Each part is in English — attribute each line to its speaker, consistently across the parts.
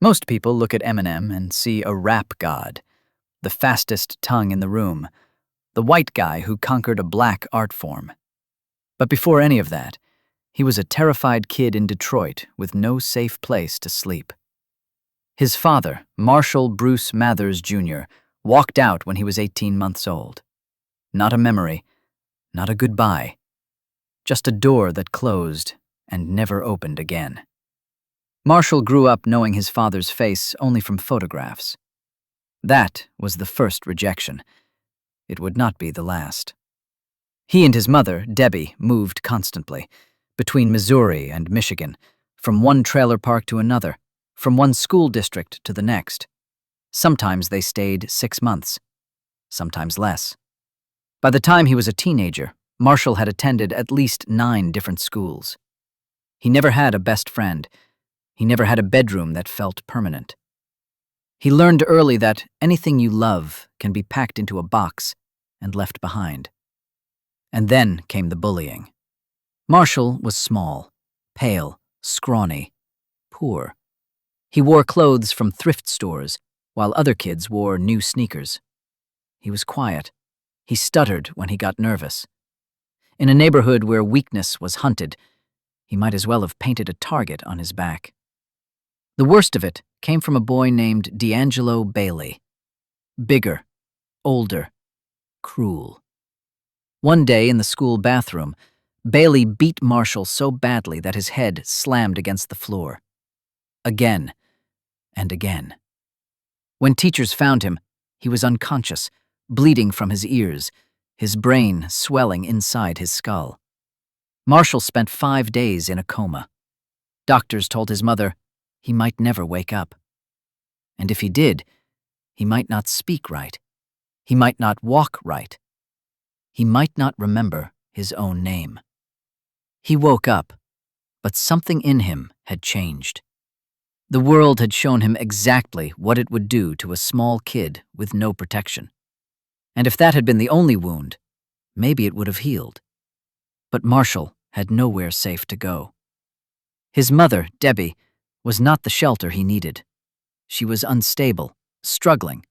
Speaker 1: Most people look at Eminem and see a rap god, the fastest tongue in the room, the white guy who conquered a black art form. But before any of that, he was a terrified kid in Detroit with no safe place to sleep. His father, Marshall Bruce Mathers Jr., walked out when he was 18 months old. Not a memory, not a goodbye, just a door that closed and never opened again. Marshall grew up knowing his father's face only from photographs. That was the first rejection. It would not be the last. He and his mother, Debbie, moved constantly, between Missouri and Michigan, from one trailer park to another, from one school district to the next. Sometimes they stayed 6 months, sometimes less. By the time he was a teenager, Marshall had attended at least 9 different schools. He never had a best friend. He never had a bedroom that felt permanent. He learned early that anything you love can be packed into a box and left behind. And then came the bullying. Marshall was small, pale, scrawny, poor. He wore clothes from thrift stores, while other kids wore new sneakers. He was quiet. He stuttered when he got nervous. In a neighborhood where weakness was hunted, he might as well have painted a target on his back. The worst of it came from a boy named D'Angelo Bailey. Bigger, older, cruel. One day in the school bathroom, Bailey beat Marshall so badly that his head slammed against the floor. Again and again. When teachers found him, he was unconscious, bleeding from his ears, his brain swelling inside his skull. Marshall spent 5 days in a coma. Doctors told his mother he might never wake up. And if he did, he might not speak right. He might not walk right. He might not remember his own name. He woke up, but something in him had changed. The world had shown him exactly what it would do to a small kid with no protection. And if that had been the only wound, maybe it would have healed. But Marshall had nowhere safe to go. His mother, Debbie, was not the shelter he needed. She was unstable, struggling.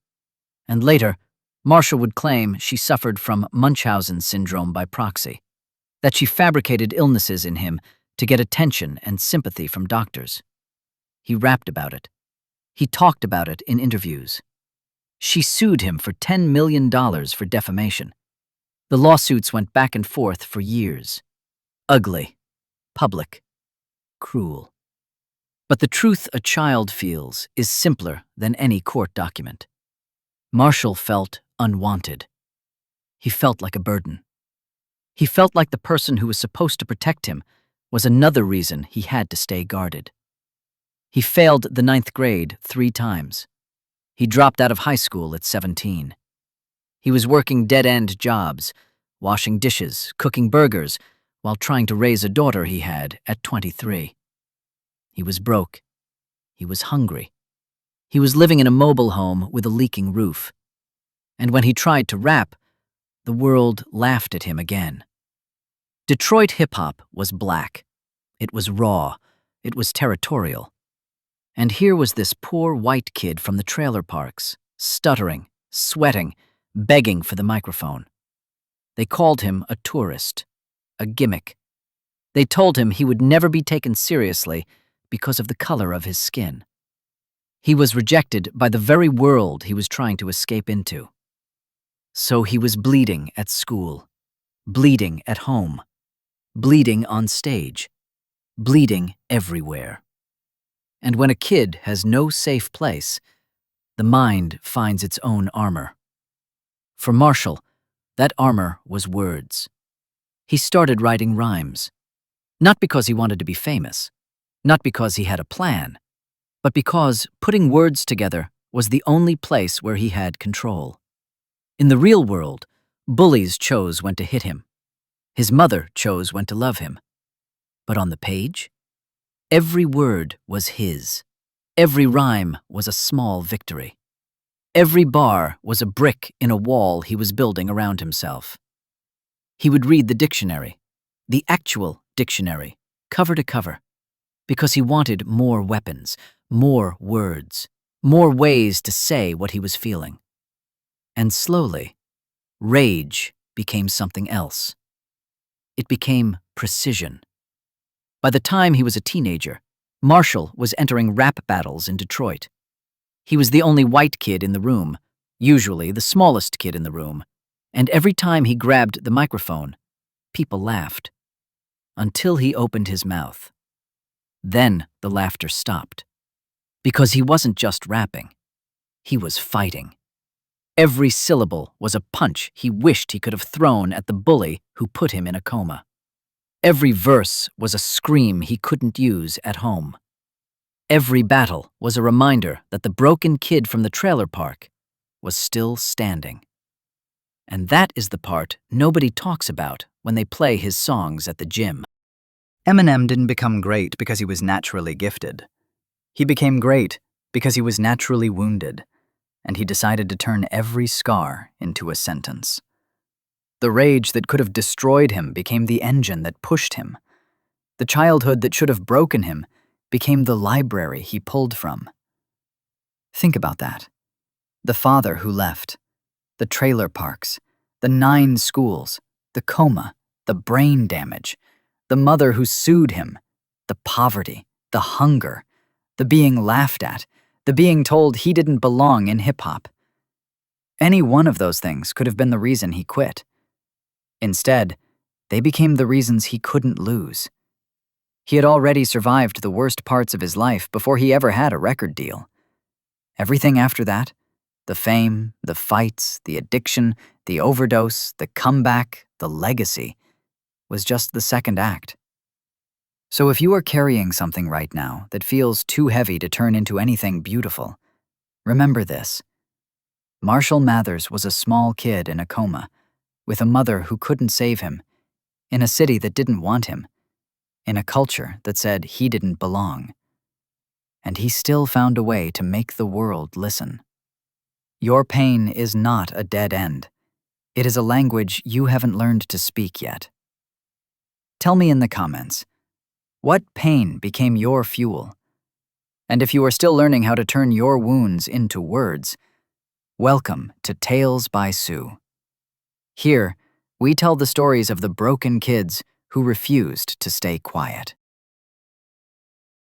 Speaker 1: And later, Marshall would claim she suffered from Munchausen syndrome by proxy, that she fabricated illnesses in him to get attention and sympathy from doctors. He rapped about it. He talked about it in interviews. She sued him for $10 million for defamation. The lawsuits went back and forth for years. Ugly, public, cruel. But the truth a child feels is simpler than any court document. Marshall felt unwanted. He felt like a burden. He felt like the person who was supposed to protect him was another reason he had to stay guarded. He failed the 9th grade 3 times. He dropped out of high school at 17. He was working dead-end jobs, washing dishes, cooking burgers, while trying to raise a daughter he had at 23. He was broke. He was hungry. He was living in a mobile home with a leaking roof. And when he tried to rap, the world laughed at him again. Detroit hip-hop was black. It was raw. It was territorial. And here was this poor white kid from the trailer parks, stuttering, sweating, begging for the microphone. They called him a tourist, a gimmick. They told him he would never be taken seriously because of the color of his skin. He was rejected by the very world he was trying to escape into. So he was bleeding at school, bleeding at home, bleeding on stage, bleeding everywhere. And when a kid has no safe place, the mind finds its own armor. For Marshall, that armor was words. He started writing rhymes, not because he wanted to be famous, not because he had a plan, but because putting words together was the only place where he had control. In the real world, bullies chose when to hit him. His mother chose when to love him. But on the page, every word was his. Every rhyme was a small victory. Every bar was a brick in a wall he was building around himself. He would read the dictionary, the actual dictionary, cover to cover, because he wanted more weapons, more words, more ways to say what he was feeling. And slowly, rage became something else. It became precision. By the time he was a teenager, Marshall was entering rap battles in Detroit. He was the only white kid in the room, usually the smallest kid in the room, and every time he grabbed the microphone, people laughed. Until he opened his mouth. Then the laughter stopped. Because he wasn't just rapping. He was fighting. Every syllable was a punch he wished he could have thrown at the bully who put him in a coma. Every verse was a scream he couldn't use at home. Every battle was a reminder that the broken kid from the trailer park was still standing. And that is the part nobody talks about when they play his songs at the gym. Eminem didn't become great because he was naturally gifted. He became great because he was naturally wounded, and he decided to turn every scar into a sentence. The rage that could have destroyed him became the engine that pushed him. The childhood that should have broken him became the library he pulled from. Think about that. The father who left, the trailer parks, the 9 schools, the coma, the brain damage, the mother who sued him, the poverty, the hunger, the being laughed at, the being told he didn't belong in hip-hop. Any one of those things could have been the reason he quit. Instead, they became the reasons he couldn't lose. He had already survived the worst parts of his life before he ever had a record deal. Everything after that, the fame, the fights, the addiction, the overdose, the comeback, the legacy, was just the second act. So if you are carrying something right now that feels too heavy to turn into anything beautiful, remember this. Marshall Mathers was a small kid in a coma, with a mother who couldn't save him, in a city that didn't want him, in a culture that said he didn't belong. And he still found a way to make the world listen. Your pain is not a dead end. It is a language you haven't learned to speak yet. Tell me in the comments, what pain became your fuel? And if you are still learning how to turn your wounds into words, welcome to Tales by Sue. Here, we tell the stories of the broken kids who refused to stay quiet.